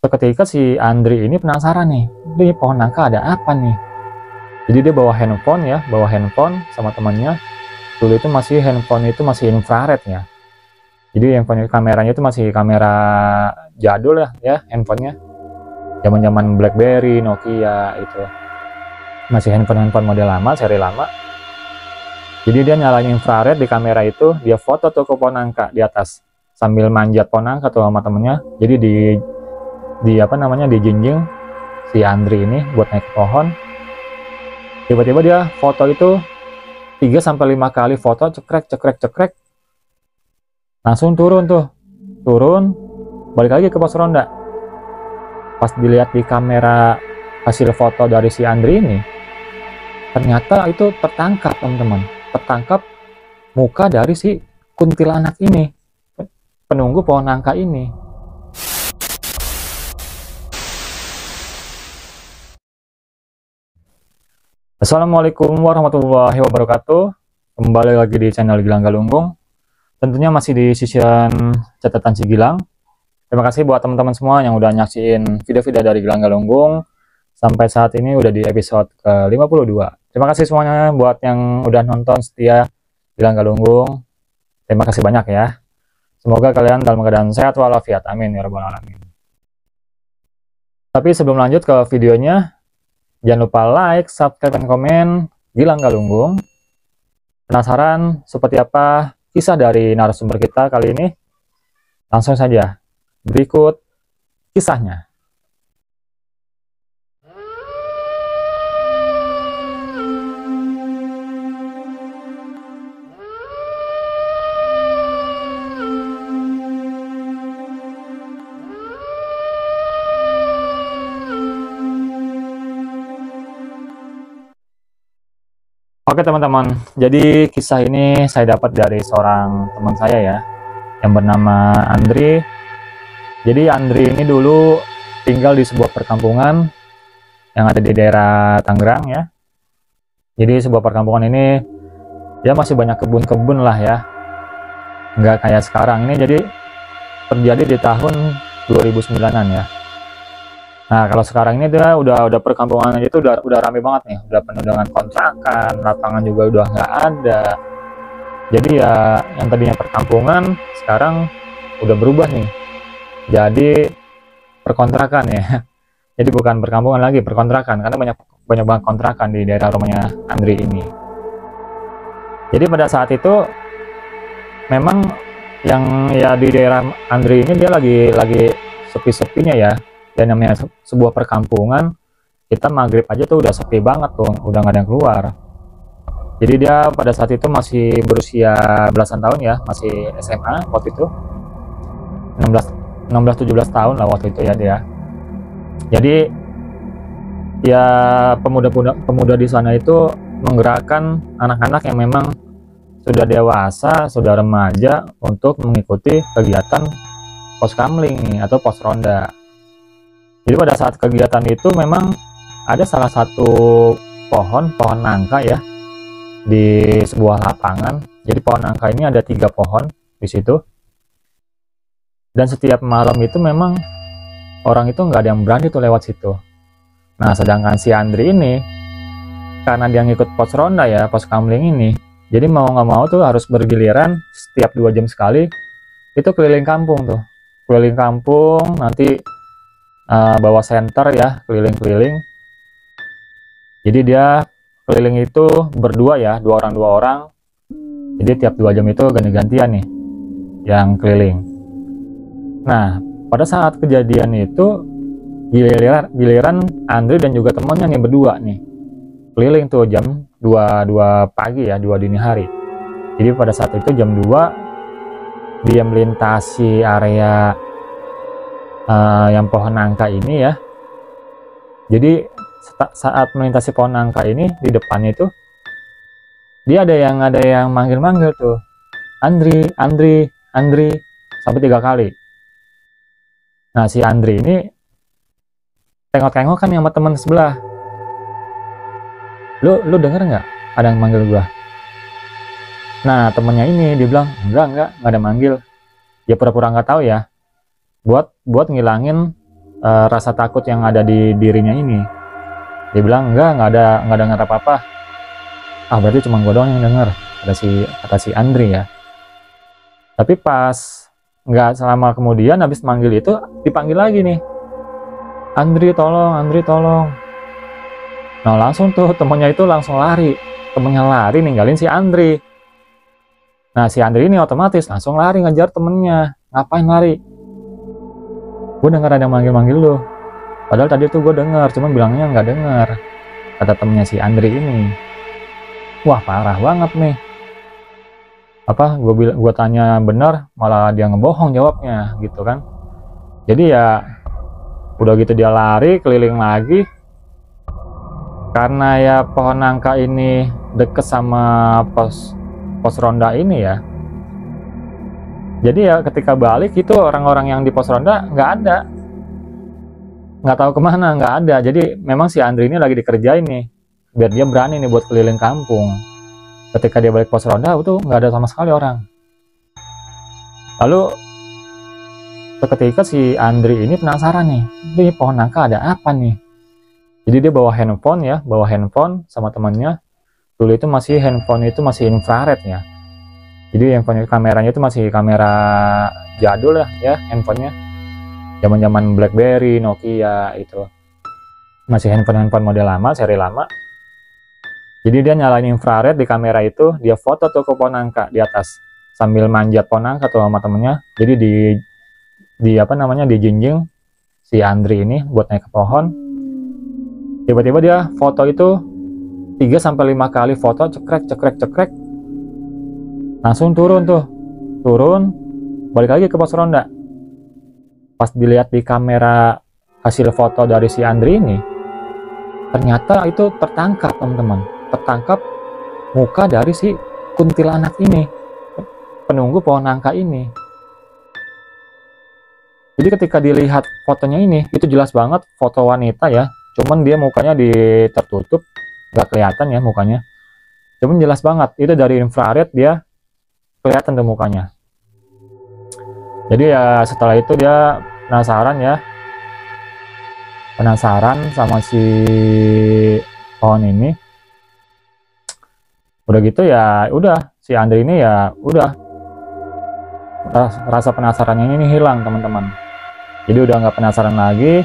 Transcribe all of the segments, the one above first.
Seketika si Andri ini penasaran nih, ini pohon nangka ada apa nih? Jadi dia bawa handphone sama temannya. Dulu itu handphone itu masih infrared ya. Jadi handphone kameranya itu masih kamera jadul ya handphonenya. Zaman-zaman BlackBerry, Nokia itu. Masih handphone model lama, seri lama. Jadi dia nyalain infrared di kamera itu, dia foto tuh ke pohon nangka di atas sambil manjat pohon nangka tuh sama temennya. Jadi dijinjing si Andri ini buat naik ke pohon. Tiba-tiba dia foto itu 3-5 kali foto, cekrek, langsung turun, balik lagi ke pos ronda. Pas dilihat di kamera hasil foto dari si Andri ini, ternyata itu tertangkap teman-teman, tertangkap muka dari si kuntilanak ini, penunggu pohon nangka ini. Assalamualaikum warahmatullahi wabarakatuh. Kembali lagi di channel Gilang Galunggung. Tentunya masih di season catatan si Gilang. Terima kasih buat teman-teman semua yang udah nyaksiin video-video dari Gilang Galunggung. Sampai saat ini udah di episode ke-52. Terima kasih semuanya buat yang udah nonton setia Gilang Galunggung. Terima kasih banyak ya. Semoga kalian dalam keadaan sehat walafiat. Amin ya rabbal alamin. Tapi sebelum lanjut ke videonya, jangan lupa like, subscribe, dan komen Gilang Galunggung. Penasaran seperti apa kisah dari narasumber kita kali ini? Langsung saja, berikut kisahnya. Oke teman-teman, jadi kisah ini saya dapat dari seorang teman saya ya, yang bernama Andri. Jadi Andri ini dulu tinggal di sebuah perkampungan yang ada di daerah Tangerang ya. Jadi sebuah perkampungan ini ya masih banyak kebun-kebun lah ya, nggak kayak sekarang ini. Jadi terjadi di tahun 2009-an ya. Nah, kalau sekarang ini dia udah perkampungan itu udah rame banget nih, udah penuh dengan kontrakan, lapangan juga udah nggak ada. Jadi ya yang tadinya perkampungan sekarang udah berubah nih, jadi perkontrakan ya. Jadi bukan perkampungan lagi, perkontrakan, karena banyak banget kontrakan di daerah rumahnya Andri ini. Jadi pada saat itu memang yang ya di daerah Andri ini dia lagi sepi-sepinya ya. Dan namanya sebuah perkampungan, kita maghrib aja tuh udah sepi banget tuh, udah nggak ada yang keluar. Jadi dia pada saat itu masih berusia belasan tahun ya, masih SMA waktu itu, 16-17 tahun lah waktu itu ya dia. Jadi ya pemuda di sana itu menggerakkan anak-anak yang memang sudah dewasa, sudah remaja untuk mengikuti kegiatan pos kamling atau pos ronda. Jadi pada saat kegiatan itu memang ada salah satu pohon nangka ya di sebuah lapangan. Jadi pohon nangka ini ada 3 pohon di situ. Dan setiap malam itu memang orang itu nggak ada yang berani tuh lewat situ. Nah, sedangkan si Andri ini karena dia ngikut pos ronda ya, pos kamling ini, jadi mau nggak mau tuh harus bergiliran setiap 2 jam sekali itu keliling kampung tuh. Keliling kampung, nanti bawa senter ya, keliling-keliling. Jadi dia keliling itu berdua ya, 2 orang. Jadi tiap 2 jam itu ganti-gantian nih yang keliling. Nah, pada saat kejadian itu giliran Andri dan juga temannya nih berdua nih keliling tuh jam 2 pagi ya, 2 dini hari. Jadi pada saat itu jam 2 dia melintasi area yang pohon nangka ini ya. Jadi saat melintasi pohon nangka ini, di depannya itu dia ada yang manggil-manggil tuh, Andri sampai 3 kali. Nah, si Andri ini tengok-tengok kan sama teman sebelah. Lu denger nggak ada yang manggil gua? Nah, temennya ini dia bilang enggak ada manggil. Dia pura-pura nggak tahu ya, buat ngilangin rasa takut yang ada di dirinya ini. Dia bilang nggak dengar apa-apa. Ah, berarti cuma gue doang yang denger, kata si Andri ya. Tapi pas nggak selama kemudian habis manggil itu dipanggil lagi nih, Andri tolong, Andri tolong. Nah langsung tuh temennya itu langsung lari, temennya lari ninggalin si Andri. Nah si Andri ini otomatis langsung lari ngejar temennya. Ngapain lari? Gue denger ada yang manggil-manggil lu. Padahal tadi tuh gue denger, cuman bilangnya nggak denger, kata temennya si Andri ini. Wah parah banget nih. Apa gue tanya bener, malah dia ngebohong jawabnya gitu kan. Jadi ya udah gitu dia lari keliling lagi. Karena ya pohon nangka ini deket sama pos ronda ini ya. Jadi ya ketika balik itu orang-orang yang di pos ronda nggak ada, nggak tahu kemana, nggak ada. Jadi memang si Andri ini lagi dikerjain nih, biar dia berani nih buat keliling kampung. Ketika dia balik pos ronda itu nggak ada sama sekali orang. Lalu ketika si Andri ini penasaran nih, ini pohon nangka ada apa nih? Jadi dia bawa handphone sama temannya. Dulu itu handphone itu masih infrared ya. Jadi kameranya itu masih kamera jadul ya handphonenya. Zaman-zaman BlackBerry, Nokia itu. Masih handphone model lama, seri lama. Jadi dia nyalain infrared di kamera itu, dia foto tuh ke pohon nangka di atas sambil manjat pohon nangka tuh sama temennya. Jadi dijinjing si Andri ini buat naik ke pohon. Tiba-tiba dia foto itu 3-5 kali foto, cekrek. Langsung turun, balik lagi ke pos ronda. Pas dilihat di kamera hasil foto dari si Andri ini, ternyata itu tertangkap teman-teman. Tertangkap muka dari si kuntilanak ini, penunggu pohon nangka ini. Jadi ketika dilihat fotonya ini, itu jelas banget foto wanita ya. Cuman dia mukanya tertutup, nggak kelihatan ya mukanya. Cuman jelas banget, itu dari infrared dia kelihatan tuh mukanya. Jadi ya setelah itu dia penasaran sama si pohon ini. Udah gitu ya udah si Andri ini ya udah rasa penasarannya ini hilang teman-teman. Jadi udah nggak penasaran lagi.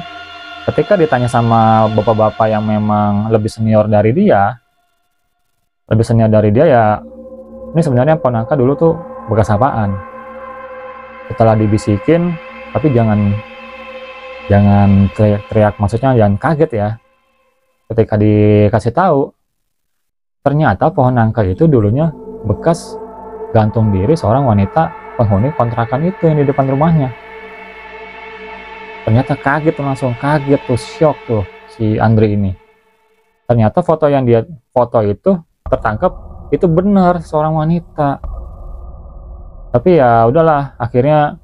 Ketika ditanya sama bapak-bapak yang memang lebih senior dari dia ya, ini sebenarnya pohon nangka dulu tuh bekas apaan? Setelah dibisikin, tapi jangan teriak-teriak, maksudnya jangan kaget ya. Ketika dikasih tahu, ternyata pohon nangka itu dulunya bekas gantung diri seorang wanita penghuni kontrakan itu yang di depan rumahnya. Ternyata langsung kaget tuh, shock tuh si Andri ini. Ternyata foto yang dia foto itu tertangkap itu benar seorang wanita. Tapi ya udahlah, akhirnya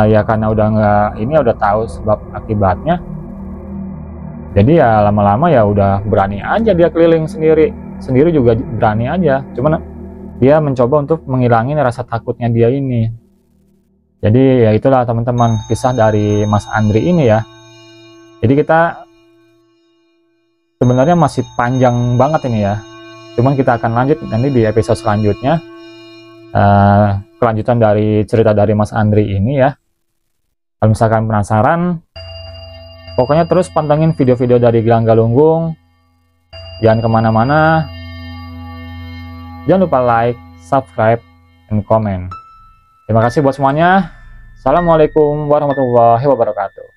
ya karena udah tahu sebab akibatnya. Jadi ya lama-lama ya udah berani aja dia keliling sendiri juga berani aja. Cuman dia mencoba untuk menghilangin rasa takutnya dia ini. Jadi ya itulah teman-teman kisah dari Mas Andri ini ya. Jadi kita sebenarnya masih panjang banget ini ya. Cuman kita akan lanjut nanti di episode selanjutnya. Kelanjutan dari cerita dari Mas Andri ini ya. Kalau misalkan penasaran, pokoknya terus pantengin video-video dari Gilang Galunggung. Jangan kemana-mana. Jangan lupa like, subscribe, and comment. Terima kasih buat semuanya. Assalamualaikum warahmatullahi wabarakatuh.